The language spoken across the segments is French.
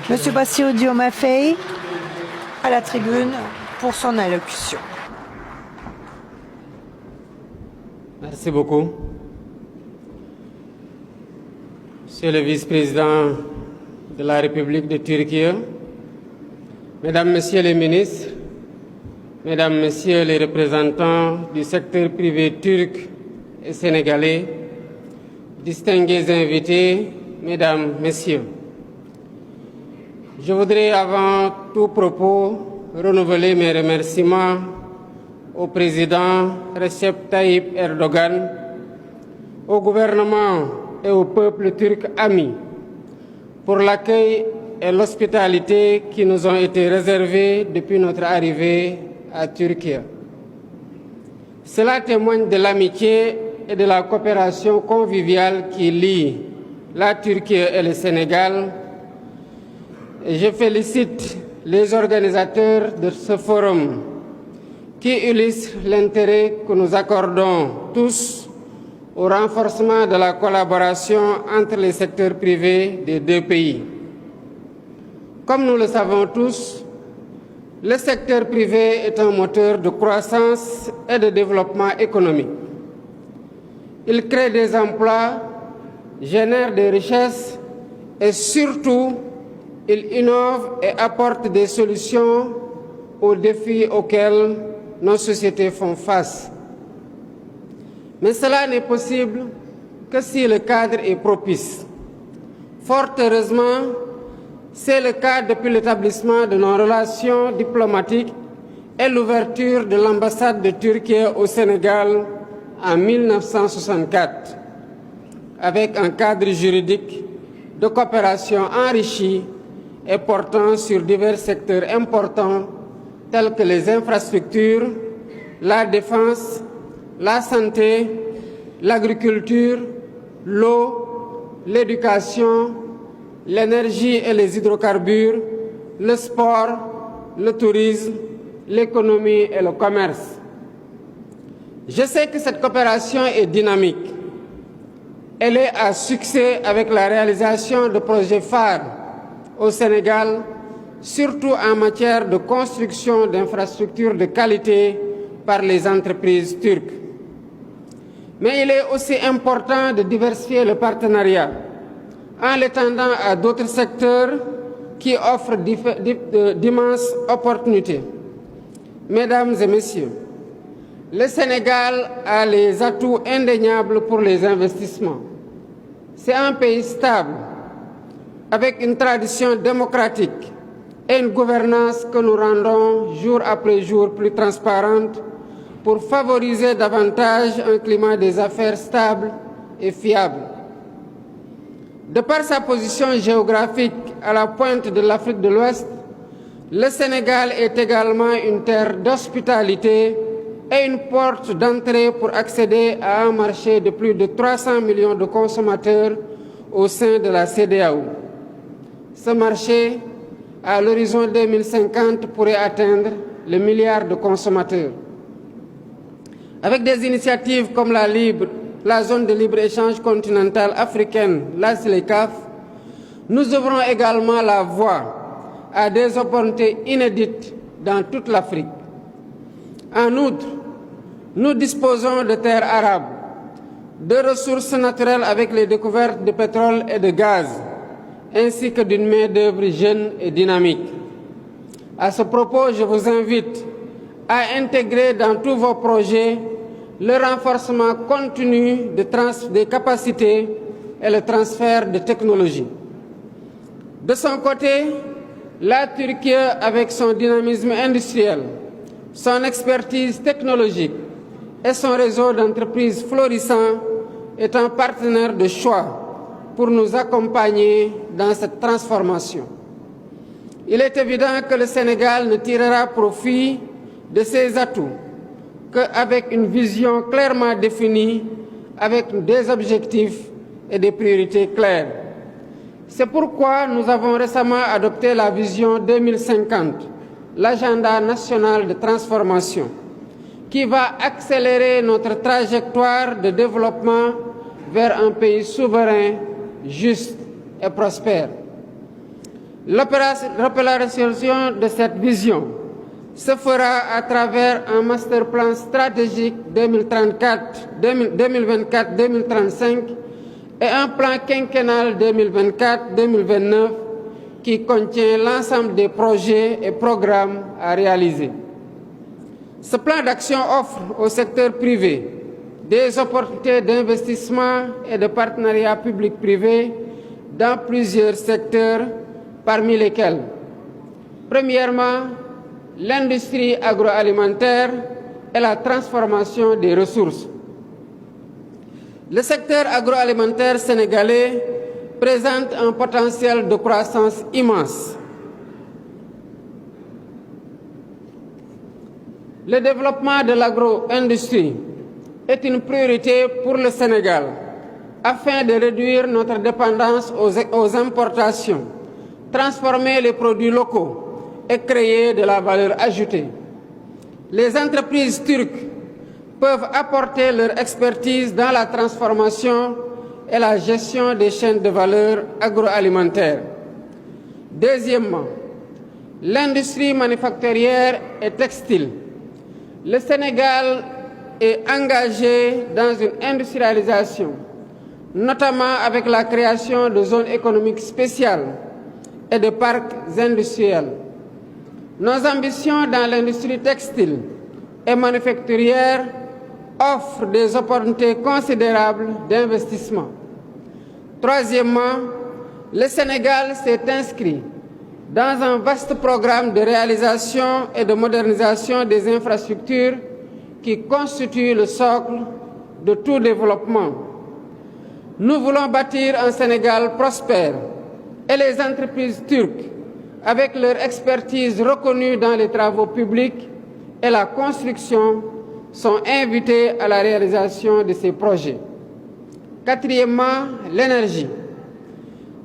Monsieur Bassirou Diomaye Faye, à la tribune pour son allocution. Merci beaucoup. Monsieur le vice-président de la République de Turquie, Mesdames, Messieurs les ministres, Mesdames, Messieurs les représentants du secteur privé turc et sénégalais, distingués invités, Mesdames, Messieurs, je voudrais avant tout propos renouveler mes remerciements au président Recep Tayyip Erdogan, au gouvernement et au peuple turc ami pour l'accueil et l'hospitalité qui nous ont été réservés depuis notre arrivée à Turquie. Cela témoigne de l'amitié et de la coopération conviviale qui lie la Turquie et le Sénégal. Et je félicite les organisateurs de ce forum qui illustrent l'intérêt que nous accordons tous au renforcement de la collaboration entre les secteurs privés des deux pays. Comme nous le savons tous, le secteur privé est un moteur de croissance et de développement économique. Il crée des emplois, génère des richesses et surtout, il innove et apporte des solutions aux défis auxquels nos sociétés font face. Mais cela n'est possible que si le cadre est propice. Fort heureusement, c'est le cas depuis l'établissement de nos relations diplomatiques et l'ouverture de l'ambassade de Turquie au Sénégal en 1964, avec un cadre juridique de coopération enrichi et portant sur divers secteurs importants tels que les infrastructures, la défense, la santé, l'agriculture, l'eau, l'éducation, l'énergie et les hydrocarbures, le sport, le tourisme, l'économie et le commerce. Je sais que cette coopération est dynamique. Elle est à succès avec la réalisation de projets phares au Sénégal, surtout en matière de construction d'infrastructures de qualité par les entreprises turques. Mais il est aussi important de diversifier le partenariat en l'étendant à d'autres secteurs qui offrent d'immenses opportunités. Mesdames et Messieurs, le Sénégal a les atouts indéniables pour les investissements. C'est un pays stable, avec une tradition démocratique et une gouvernance que nous rendons jour après jour plus transparente pour favoriser davantage un climat des affaires stable et fiable. De par sa position géographique à la pointe de l'Afrique de l'Ouest, le Sénégal est également une terre d'hospitalité et une porte d'entrée pour accéder à un marché de plus de 300 millions de consommateurs au sein de la CEDEAO. Ce marché, à l'horizon 2050, pourrait atteindre le milliard de consommateurs. Avec des initiatives comme la zone de libre-échange continentale africaine, la CELECAF, nous ouvrons également la voie à des opportunités inédites dans toute l'Afrique. En outre, nous disposons de terres arables, de ressources naturelles avec les découvertes de pétrole et de gaz, ainsi que d'une main-d'œuvre jeune et dynamique. À ce propos, je vous invite à intégrer dans tous vos projets le renforcement continu des capacités et le transfert de technologies. De son côté, la Turquie, avec son dynamisme industriel, son expertise technologique et son réseau d'entreprises florissant, est un partenaire de choix pour nous accompagner dans cette transformation. Il est évident que le Sénégal ne tirera profit de ses atouts qu'avec une vision clairement définie, avec des objectifs et des priorités claires. C'est pourquoi nous avons récemment adopté la vision 2050, l'agenda national de transformation, qui va accélérer notre trajectoire de développement vers un pays souverain, juste et prospère. L'opérationnalisation de cette vision se fera à travers un master plan stratégique 2024-2035 et un plan quinquennal 2024-2029 qui contient l'ensemble des projets et programmes à réaliser. Ce plan d'action offre au secteur privé des opportunités d'investissement et de partenariat public-privé dans plusieurs secteurs, parmi lesquels, premièrement, l'industrie agroalimentaire et la transformation des ressources. Le secteur agroalimentaire sénégalais présente un potentiel de croissance immense. Le développement de l'agro-industrie est une priorité pour le Sénégal afin de réduire notre dépendance aux importations, transformer les produits locaux et créer de la valeur ajoutée. Les entreprises turques peuvent apporter leur expertise dans la transformation et la gestion des chaînes de valeur agroalimentaires. Deuxièmement, l'industrie manufacturière et textile. Le Sénégal est engagé dans une industrialisation, notamment avec la création de zones économiques spéciales et de parcs industriels. Nos ambitions dans l'industrie textile et manufacturière offrent des opportunités considérables d'investissement. Troisièmement, le Sénégal s'est inscrit dans un vaste programme de réalisation et de modernisation des infrastructures qui constituent le socle de tout développement. Nous voulons bâtir un Sénégal prospère et les entreprises turques, avec leur expertise reconnue dans les travaux publics et la construction, sont invitées à la réalisation de ces projets. Quatrièmement, l'énergie.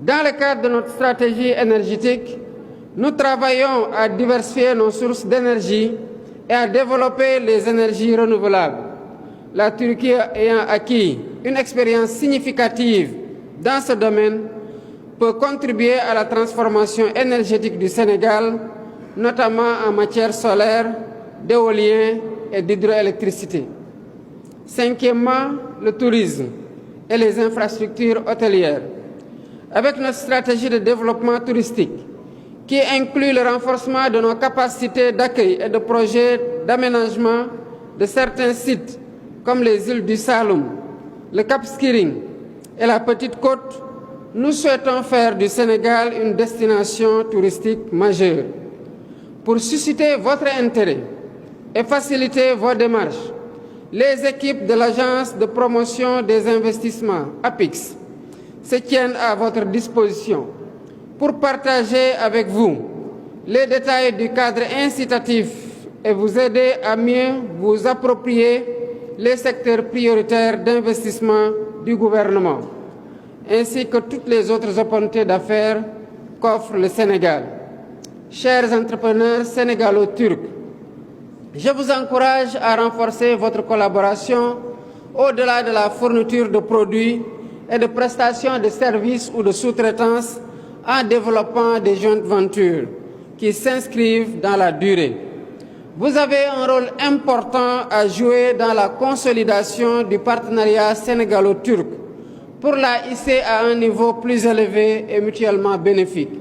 Dans le cadre de notre stratégie énergétique, nous travaillons à diversifier nos sources d'énergie et à développer les énergies renouvelables. La Turquie ayant acquis une expérience significative dans ce domaine peut contribuer à la transformation énergétique du Sénégal, notamment en matière solaire, d'éolien et d'hydroélectricité. Cinquièmement, le tourisme et les infrastructures hôtelières. Avec notre stratégie de développement touristique, qui inclut le renforcement de nos capacités d'accueil et de projets d'aménagement de certains sites, comme les îles du Saloum, le Cap Skirring et la Petite Côte, nous souhaitons faire du Sénégal une destination touristique majeure. Pour susciter votre intérêt et faciliter vos démarches, les équipes de l'Agence de promotion des investissements, APIX, se tiennent à votre disposition pour partager avec vous les détails du cadre incitatif et vous aider à mieux vous approprier les secteurs prioritaires d'investissement du gouvernement, ainsi que toutes les autres opportunités d'affaires qu'offre le Sénégal. Chers entrepreneurs sénégalo-turcs, je vous encourage à renforcer votre collaboration au-delà de la fourniture de produits et de prestations de services ou de sous-traitance en développant des joint ventures qui s'inscrivent dans la durée. Vous avez un rôle important à jouer dans la consolidation du partenariat sénégalo-turc pour la hisser à un niveau plus élevé et mutuellement bénéfique.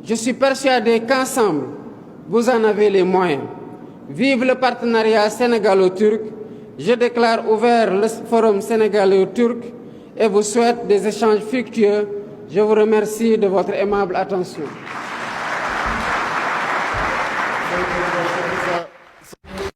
Je suis persuadé qu'ensemble, vous en avez les moyens. Vive le partenariat sénégalo-turc. Je déclare ouvert le forum sénégalo-turc et vous souhaite des échanges fructueux. Je vous remercie de votre aimable attention.